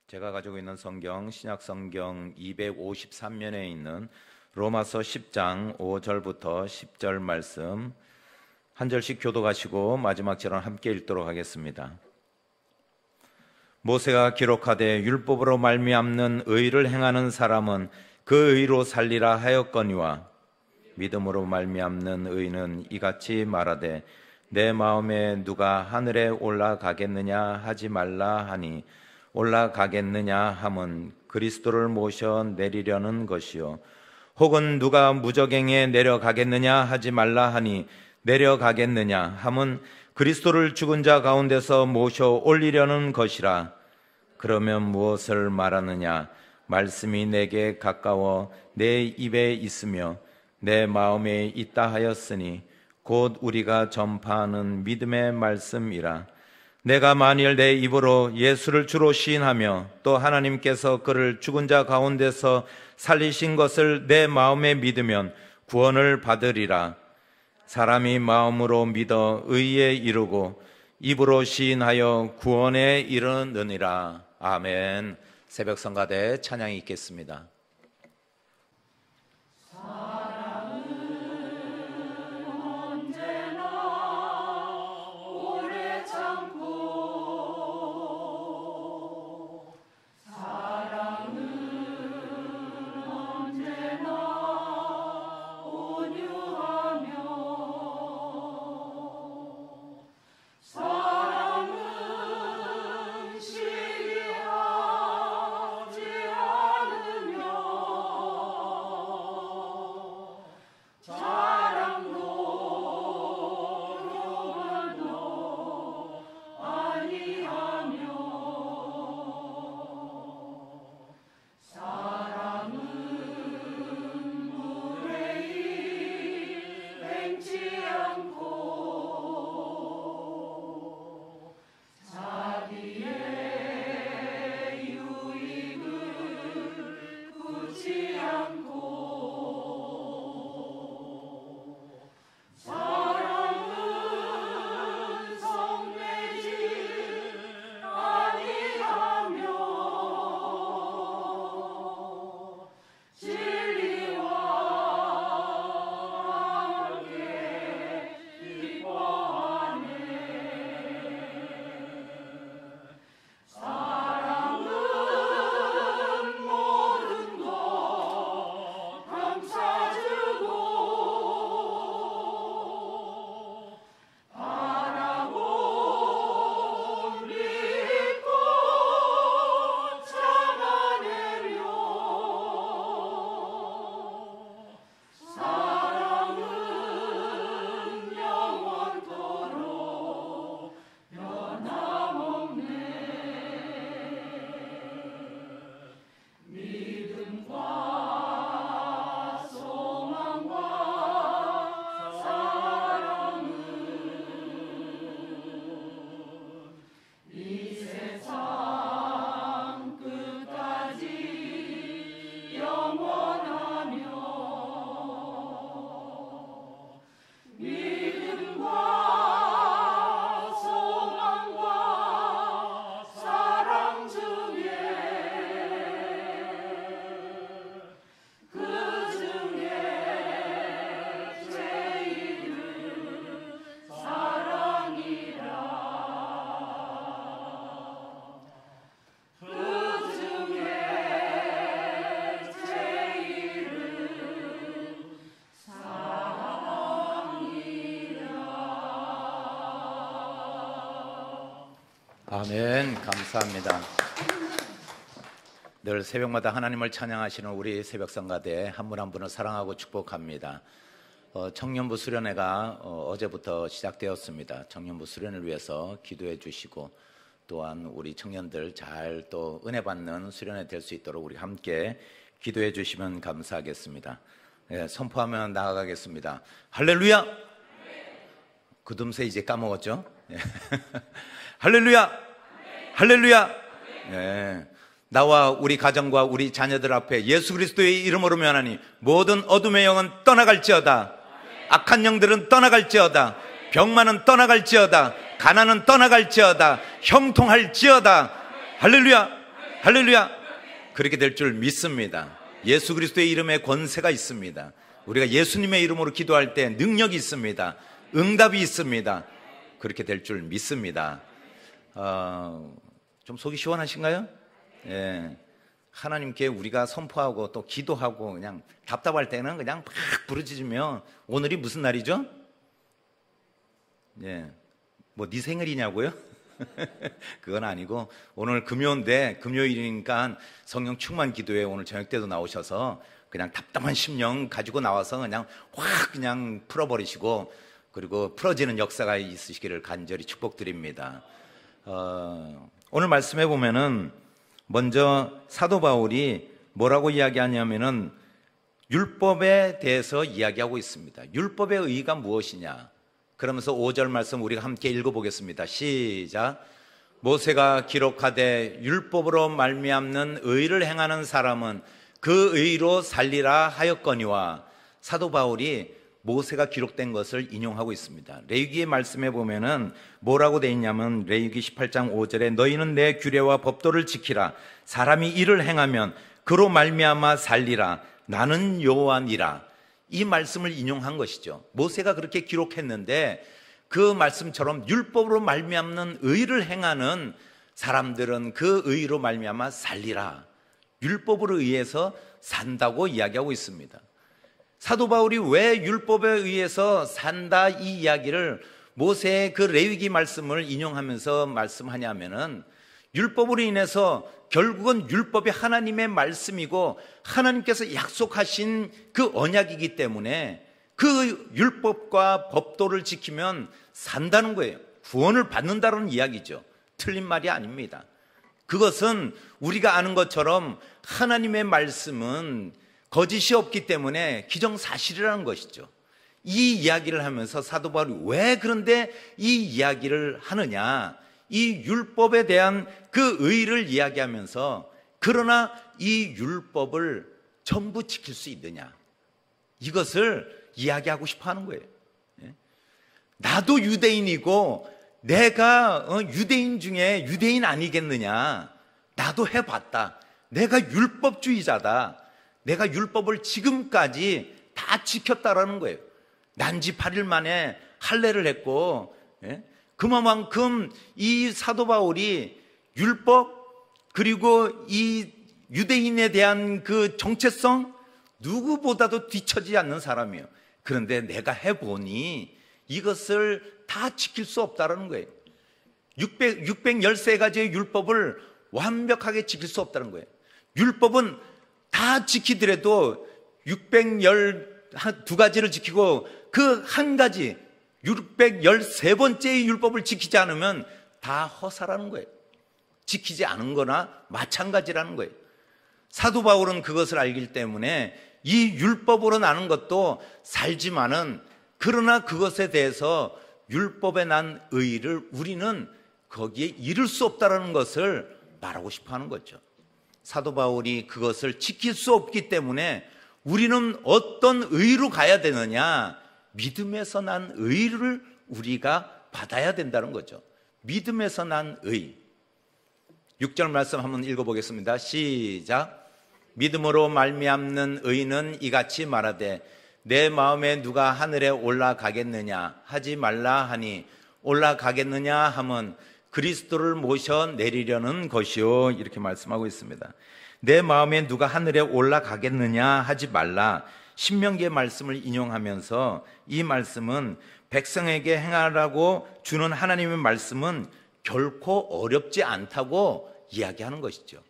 제가 가지고 있는 성경, 신약성경 253면에 있는 로마서 10장 5절부터 10절 말씀 한 절씩 교독하시고 마지막 절은 함께 읽도록 하겠습니다. 모세가 기록하되 율법으로 말미암는 의를 행하는 사람은 그 의로 살리라 하였거니와 믿음으로 말미암는 의는 이같이 말하되 내 마음에 누가 하늘에 올라가겠느냐 하지 말라 하니 올라가겠느냐 함은 그리스도를 모셔 내리려는 것이요 혹은 누가 무저갱에 내려가겠느냐 하지 말라 하니 내려가겠느냐 함은 그리스도를 죽은 자 가운데서 모셔 올리려는 것이라. 그러면 무엇을 말하느냐? 말씀이 내게 가까워 내 입에 있으며 내 마음에 있다 하였으니 곧 우리가 전파하는 믿음의 말씀이라. 내가 만일 내 입으로 예수를 주로 시인하며 또 하나님께서 그를 죽은 자 가운데서 살리신 것을 내 마음에 믿으면 구원을 받으리라. 사람이 마음으로 믿어 의에 이르고 입으로 시인하여 구원에 이르느니라. 아멘. 새벽 성가대 찬양이 있겠습니다. 아멘. 감사합니다. 늘 새벽마다 하나님을 찬양하시는 우리 새벽성가대 한 분 한 분을 사랑하고 축복합니다. 청년부 수련회가 어제부터 시작되었습니다. 청년부 수련을 위해서 기도해 주시고 또한 우리 청년들 잘 또 은혜 받는 수련회 될 수 있도록 우리 함께 기도해 주시면 감사하겠습니다. 선포하면 나아가겠습니다. 할렐루야! 그듬새 이제 까먹었죠? 할렐루야! 할렐루야! 네. 나와 우리 가정과 우리 자녀들 앞에 예수 그리스도의 이름으로 면하니 모든 어둠의 영은 떠나갈지어다. 악한 영들은 떠나갈지어다. 병만은 떠나갈지어다. 가난은 떠나갈지어다. 형통할지어다. 할렐루야! 할렐루야. 그렇게 될 줄 믿습니다. 예수 그리스도의 이름에 권세가 있습니다. 우리가 예수님의 이름으로 기도할 때 능력이 있습니다. 응답이 있습니다. 그렇게 될 줄 믿습니다. 좀 속이 시원하신가요? 예. 하나님께 우리가 선포하고 또 기도하고 그냥 답답할 때는 그냥 막 부르짖으며, 오늘이 무슨 날이죠? 예. 뭐 네 생일이냐고요? 그건 아니고, 오늘 금요인데 금요일이니까 성령 충만 기도에 오늘 저녁 때도 나오셔서 그냥 답답한 심령 가지고 나와서 그냥 확 그냥 풀어버리시고, 그리고 풀어지는 역사가 있으시기를 간절히 축복드립니다. 오늘 말씀해 보면은 먼저 사도 바울이 뭐라고 이야기하냐면은 율법에 대해서 이야기하고 있습니다. 율법의 의의가 무엇이냐? 그러면서 5절 말씀 우리가 함께 읽어보겠습니다. 시작. 모세가 기록하되 율법으로 말미암는 의를 행하는 사람은 그 의로 살리라 하였거니와. 사도 바울이 모세가 기록된 것을 인용하고 있습니다. 레위기의 말씀에 보면은 뭐라고 돼 있냐면, 레위기 18장 5절에 너희는 내 규례와 법도를 지키라. 사람이 이를 행하면 그로 말미암아 살리라. 나는 여호와니라. 이 말씀을 인용한 것이죠. 모세가 그렇게 기록했는데 그 말씀처럼 율법으로 말미암는 의를 행하는 사람들은 그 의로 말미암아 살리라. 율법으로 의해서 산다고 이야기하고 있습니다. 사도 바울이 왜 율법에 의해서 산다 이 이야기를 모세의 그 레위기 말씀을 인용하면서 말씀하냐면은, 율법으로 인해서 결국은 율법이 하나님의 말씀이고 하나님께서 약속하신 그 언약이기 때문에 그 율법과 법도를 지키면 산다는 거예요. 구원을 받는다는 이야기죠. 틀린 말이 아닙니다. 그것은 우리가 아는 것처럼 하나님의 말씀은 거짓이 없기 때문에 기정사실이라는 것이죠. 이 이야기를 하면서 사도 바울이 왜 그런데 이 이야기를 하느냐, 이 율법에 대한 그 의의를 이야기하면서 그러나 이 율법을 전부 지킬 수 있느냐, 이것을 이야기하고 싶어 하는 거예요. 나도 유대인이고 내가 유대인 중에 유대인 아니겠느냐, 나도 해봤다, 내가 율법주의자다, 내가 율법을 지금까지 다 지켰다라는 거예요. 난지 8일 만에 할례를 했고, 그만큼 이 사도 바울이 율법 그리고 이 유대인에 대한 그 정체성 누구보다도 뒤처지지 않는 사람이에요. 그런데 내가 해보니 이것을 다 지킬 수 없다는 거예요. 613가지의 율법을 완벽하게 지킬 수 없다는 거예요. 율법은 다 지키더라도 612가지를 지키고 그 한 가지 613번째의 율법을 지키지 않으면 다 허사라는 거예요. 지키지 않은 거나 마찬가지라는 거예요. 사도 바울은 그것을 알기 때문에 이 율법으로 나는 것도 살지만은, 그러나 그것에 대해서 율법에 난 의의를 우리는 거기에 이룰 수 없다는 것을 말하고 싶어 하는 거죠. 사도 바울이 그것을 지킬 수 없기 때문에 우리는 어떤 의의로 가야 되느냐, 믿음에서 난 의의를 우리가 받아야 된다는 거죠. 믿음에서 난 의. 6절 말씀 한번 읽어보겠습니다. 시작. 믿음으로 말미암는 의는 이같이 말하되 내 마음에 누가 하늘에 올라가겠느냐 하지 말라 하니, 올라가겠느냐 함은 그리스도를 모셔 내리려는 것이요, 이렇게 말씀하고 있습니다. 내 마음에 누가 하늘에 올라가겠느냐 하지 말라, 신명기의 말씀을 인용하면서 이 말씀은 백성에게 행하라고 주는 하나님의 말씀은 결코 어렵지 않다고 이야기하는 것이죠.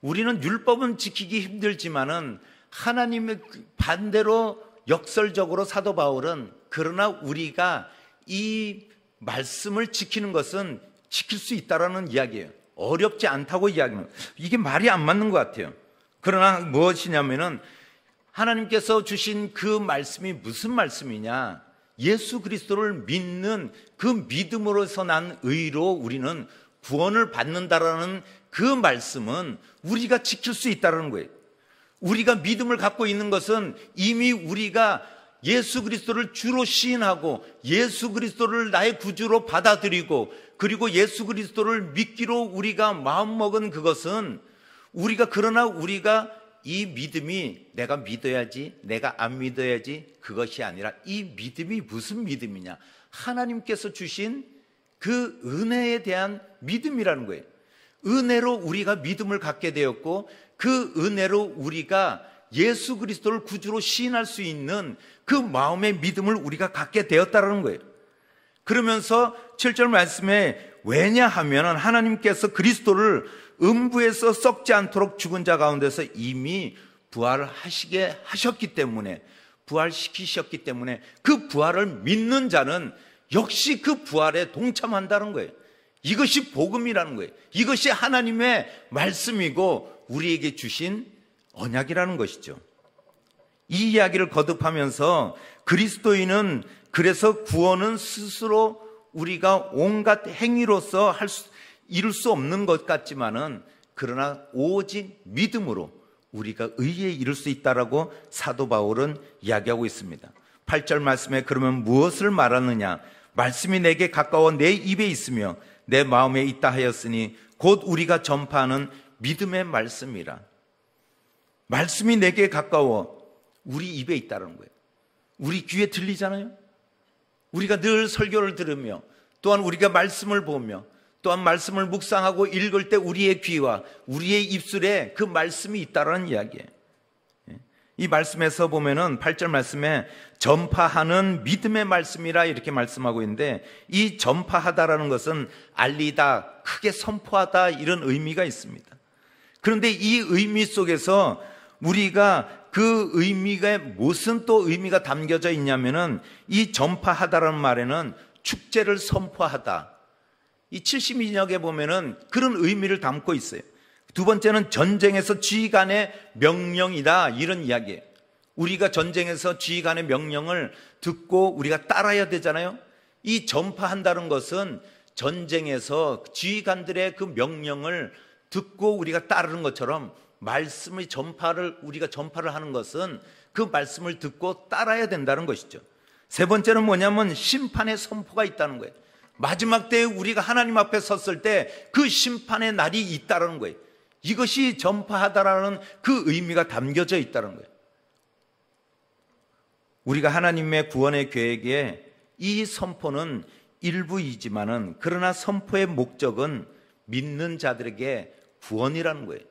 우리는 율법은 지키기 힘들지만은 하나님의 반대로 역설적으로 사도 바울은 그러나 우리가 이 말씀을 지키는 것은 지킬 수 있다라는 이야기예요. 어렵지 않다고 이야기는, 이게 말이 안 맞는 것 같아요. 그러나 무엇이냐면은 하나님께서 주신 그 말씀이 무슨 말씀이냐, 예수 그리스도를 믿는 그 믿음으로서 난 의로 우리는 구원을 받는다라는 그 말씀은 우리가 지킬 수 있다는 거예요. 우리가 믿음을 갖고 있는 것은 이미 우리가 예수 그리스도를 주로 시인하고 예수 그리스도를 나의 구주로 받아들이고 그리고 예수 그리스도를 믿기로 우리가 마음먹은 그것은 그러나 우리가 이 믿음이 내가 믿어야지, 내가 안 믿어야지, 그것이 아니라 이 믿음이 무슨 믿음이냐? 하나님께서 주신 그 은혜에 대한 믿음이라는 거예요. 은혜로 우리가 믿음을 갖게 되었고, 그 은혜로 우리가 예수 그리스도를 구주로 시인할 수 있는 그 마음의 믿음을 우리가 갖게 되었다는 거예요. 그러면서 7절 말씀에 왜냐하면 하나님께서 그리스도를 음부에서 썩지 않도록 죽은 자 가운데서 이미 부활하시게 하셨기 때문에, 부활시키셨기 때문에 그 부활을 믿는 자는 역시 그 부활에 동참한다는 거예요. 이것이 복음이라는 거예요. 이것이 하나님의 말씀이고 우리에게 주신 언약이라는 것이죠. 이 이야기를 거듭하면서 그리스도인은 그래서 구원은 스스로 우리가 온갖 행위로서 이룰 수 없는 것 같지만은, 그러나 오직 믿음으로 우리가 의에 이룰 수 있다라고 사도 바울은 이야기하고 있습니다. 8절 말씀에 그러면 무엇을 말하느냐? 말씀이 내게 가까워 내 입에 있으며 내 마음에 있다 하였으니 곧 우리가 전파하는 믿음의 말씀이라. 말씀이 내게 가까워 우리 입에 있다는 거예요. 우리 귀에 들리잖아요. 우리가 늘 설교를 들으며, 또한 우리가 말씀을 보며, 또한 말씀을 묵상하고 읽을 때 우리의 귀와 우리의 입술에 그 말씀이 있다라는 이야기예요. 이 말씀에서 보면은 8절 말씀에 전파하는 믿음의 말씀이라 이렇게 말씀하고 있는데, 이 전파하다라는 것은 알리다, 크게 선포하다, 이런 의미가 있습니다. 그런데 이 의미 속에서 우리가 그 의미가 무슨 또 의미가 담겨져 있냐면은, 이 전파하다라는 말에는 축제를 선포하다, 이 72역에 보면은 그런 의미를 담고 있어요. 두 번째는 전쟁에서 지휘관의 명령이다, 이런 이야기예요. 우리가 전쟁에서 지휘관의 명령을 듣고 우리가 따라야 되잖아요. 이 전파한다는 것은 전쟁에서 지휘관들의 그 명령을 듣고 우리가 따르는 것처럼, 말씀의 우리가 전파를 하는 것은 그 말씀을 듣고 따라야 된다는 것이죠. 세 번째는 뭐냐면 심판의 선포가 있다는 거예요. 마지막 때에 우리가 하나님 앞에 섰을 때 그 심판의 날이 있다는 거예요. 이것이 전파하다라는 그 의미가 담겨져 있다는 거예요. 우리가 하나님의 구원의 계획에 이 선포는 일부이지만은, 그러나 선포의 목적은 믿는 자들에게 구원이라는 거예요.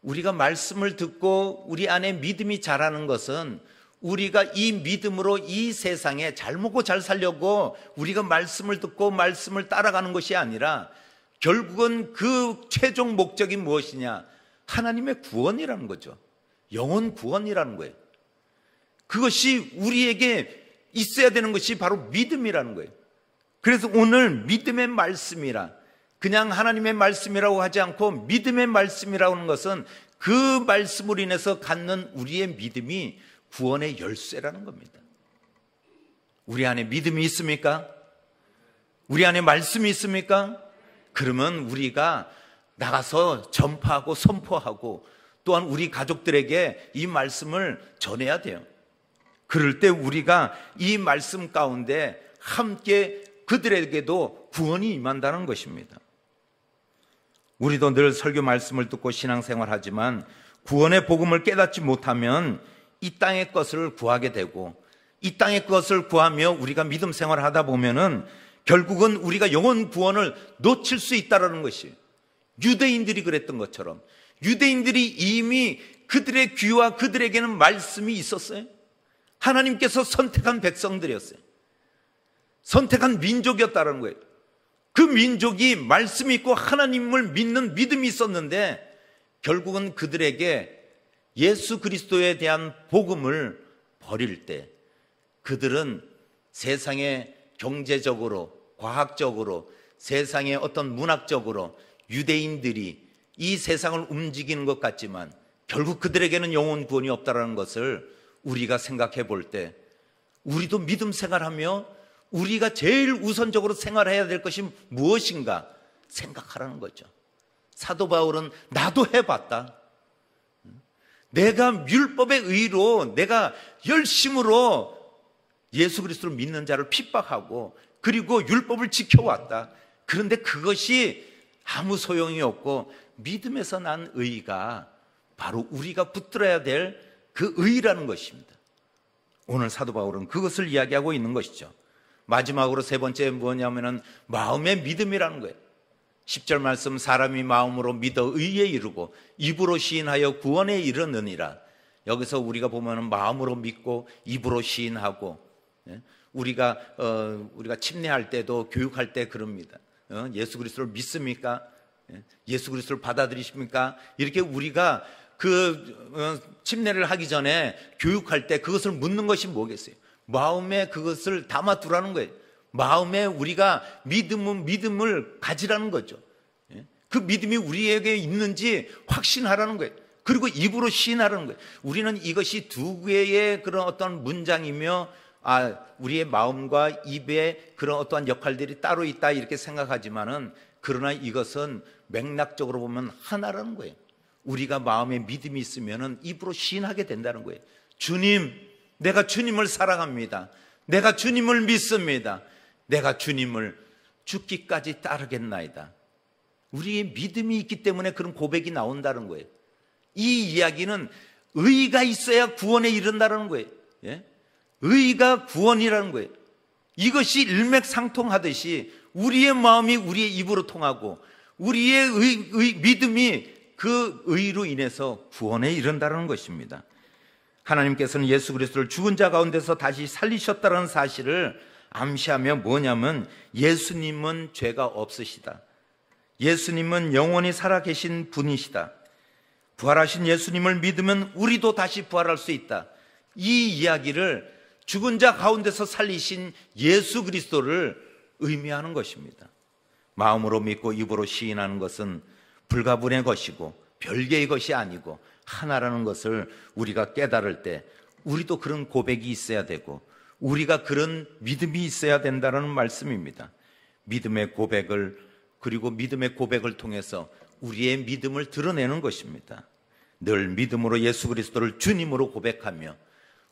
우리가 말씀을 듣고 우리 안에 믿음이 자라는 것은, 우리가 이 믿음으로 이 세상에 잘 먹고 잘 살려고 우리가 말씀을 듣고 말씀을 따라가는 것이 아니라, 결국은 그 최종 목적이 무엇이냐? 하나님의 구원이라는 거죠. 영혼 구원이라는 거예요. 그것이 우리에게 있어야 되는 것이 바로 믿음이라는 거예요. 그래서 오늘 믿음의 말씀이라, 그냥 하나님의 말씀이라고 하지 않고 믿음의 말씀이라고 하는 것은 그 말씀으로 인해서 갖는 우리의 믿음이 구원의 열쇠라는 겁니다. 우리 안에 믿음이 있습니까? 우리 안에 말씀이 있습니까? 그러면 우리가 나가서 전파하고 선포하고, 또한 우리 가족들에게 이 말씀을 전해야 돼요. 그럴 때 우리가 이 말씀 가운데 함께 그들에게도 구원이 임한다는 것입니다. 우리도 늘 설교 말씀을 듣고 신앙생활하지만 구원의 복음을 깨닫지 못하면 이 땅의 것을 구하게 되고, 이 땅의 것을 구하며 우리가 믿음 생활을 하다 보면은 결국은 우리가 영혼 구원을 놓칠 수 있다는 것이, 유대인들이 그랬던 것처럼, 유대인들이 이미 그들의 귀와 그들에게는 말씀이 있었어요. 하나님께서 선택한 백성들이었어요. 선택한 민족이었다는 거예요. 그 민족이 말씀이 있고 하나님을 믿는 믿음이 있었는데, 결국은 그들에게 예수 그리스도에 대한 복음을 버릴 때, 그들은 세상의 경제적으로, 과학적으로, 세상의 어떤 문학적으로 유대인들이 이 세상을 움직이는 것 같지만 결국 그들에게는 영혼 구원이 없다는 것을 우리가 생각해 볼 때, 우리도 믿음 생활하며 우리가 제일 우선적으로 생활해야 될 것이 무엇인가 생각하라는 거죠. 사도 바울은 나도 해봤다. 내가 율법의 의로 내가 열심으로 예수 그리스도를 믿는 자를 핍박하고, 그리고 율법을 지켜왔다. 그런데 그것이 아무 소용이 없고 믿음에서 난 의가 바로 우리가 붙들어야 될 그 의라는 것입니다. 오늘 사도 바울은 그것을 이야기하고 있는 것이죠. 마지막으로 세 번째 뭐냐면은 마음의 믿음이라는 거예요. 10절 말씀, 사람이 마음으로 믿어 의에 이르고 입으로 시인하여 구원에 이르느니라. 여기서 우리가 보면은 마음으로 믿고 입으로 시인하고, 우리가 침례할 때도 교육할 때 그럽니다. 예수 그리스도를 믿습니까? 예수 그리스도를 받아들이십니까? 이렇게 우리가 침례를 하기 전에 교육할 때 그것을 묻는 것이 뭐겠어요? 마음에 그것을 담아두라는 거예요. 마음에 우리가 믿음을 가지라는 거죠. 그 믿음이 우리에게 있는지 확신하라는 거예요. 그리고 입으로 시인하라는 거예요. 우리는 이것이 두 개의 그런 어떤 문장이며, 우리의 마음과 입에 그런 어떠한 역할들이 따로 있다 이렇게 생각하지만은, 그러나 이것은 맥락적으로 보면 하나라는 거예요. 우리가 마음에 믿음이 있으면은 입으로 시인하게 된다는 거예요. 주님, 내가 주님을 사랑합니다. 내가 주님을 믿습니다. 내가 주님을 죽기까지 따르겠나이다. 우리의 믿음이 있기 때문에 그런 고백이 나온다는 거예요. 이 이야기는 의가 있어야 구원에 이른다는 거예요. 의가 구원이라는 거예요. 이것이 일맥상통하듯이 우리의 마음이 우리의 입으로 통하고 우리의 믿음이 그 의로 인해서 구원에 이른다는 것입니다. 하나님께서는 예수 그리스도를 죽은 자 가운데서 다시 살리셨다는 사실을 암시하며 뭐냐면, 예수님은 죄가 없으시다. 예수님은 영원히 살아계신 분이시다. 부활하신 예수님을 믿으면 우리도 다시 부활할 수 있다. 이 이야기를 죽은 자 가운데서 살리신 예수 그리스도를 의미하는 것입니다. 마음으로 믿고 입으로 시인하는 것은 불가분의 것이고 별개의 것이 아니고 하나라는 것을 우리가 깨달을 때 우리도 그런 고백이 있어야 되고 우리가 그런 믿음이 있어야 된다는 말씀입니다. 믿음의 고백을, 그리고 믿음의 고백을 통해서 우리의 믿음을 드러내는 것입니다. 늘 믿음으로 예수 그리스도를 주님으로 고백하며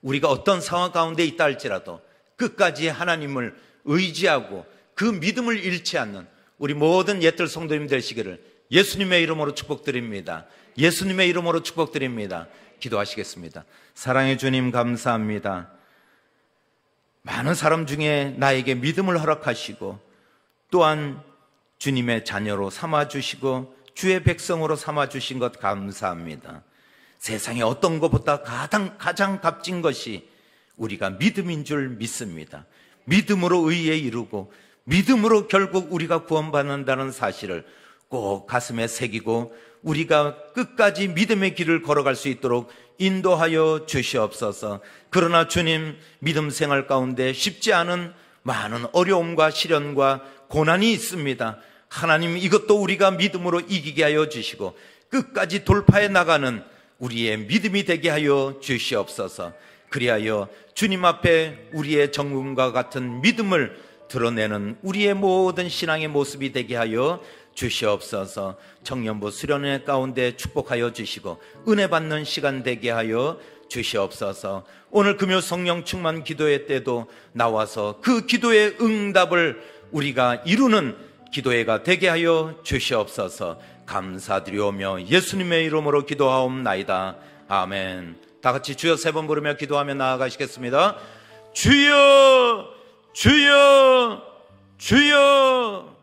우리가 어떤 상황 가운데 있다 할지라도 끝까지 하나님을 의지하고 그 믿음을 잃지 않는 우리 모든 옛들 성도님 되시기를 예수님의 이름으로 축복드립니다. 예수님의 이름으로 축복드립니다. 기도하시겠습니다. 사랑의 주님, 감사합니다. 많은 사람 중에 나에게 믿음을 허락하시고 또한 주님의 자녀로 삼아주시고 주의 백성으로 삼아주신 것 감사합니다. 세상에 어떤 것보다 가장 값진 것이 우리가 믿음인 줄 믿습니다. 믿음으로 의에 이르고 믿음으로 결국 우리가 구원받는다는 사실을 꼭 가슴에 새기고 우리가 끝까지 믿음의 길을 걸어갈 수 있도록 인도하여 주시옵소서. 그러나 주님, 믿음 생활 가운데 쉽지 않은 많은 어려움과 시련과 고난이 있습니다. 하나님, 이것도 우리가 믿음으로 이기게 하여 주시고 끝까지 돌파해 나가는 우리의 믿음이 되게 하여 주시옵소서. 그리하여 주님 앞에 우리의 정금과 같은 믿음을 드러내는 우리의 모든 신앙의 모습이 되게 하여 주시옵소서. 청년부 수련회 가운데 축복하여 주시고 은혜 받는 시간 되게 하여 주시옵소서. 오늘 금요 성령 충만 기도회 때도 나와서 그 기도의 응답을 우리가 이루는 기도회가 되게 하여 주시옵소서. 감사드리오며 예수님의 이름으로 기도하옵나이다. 아멘. 다 같이 주여 세 번 부르며 기도하며 나아가시겠습니다. 주여, 주여, 주여.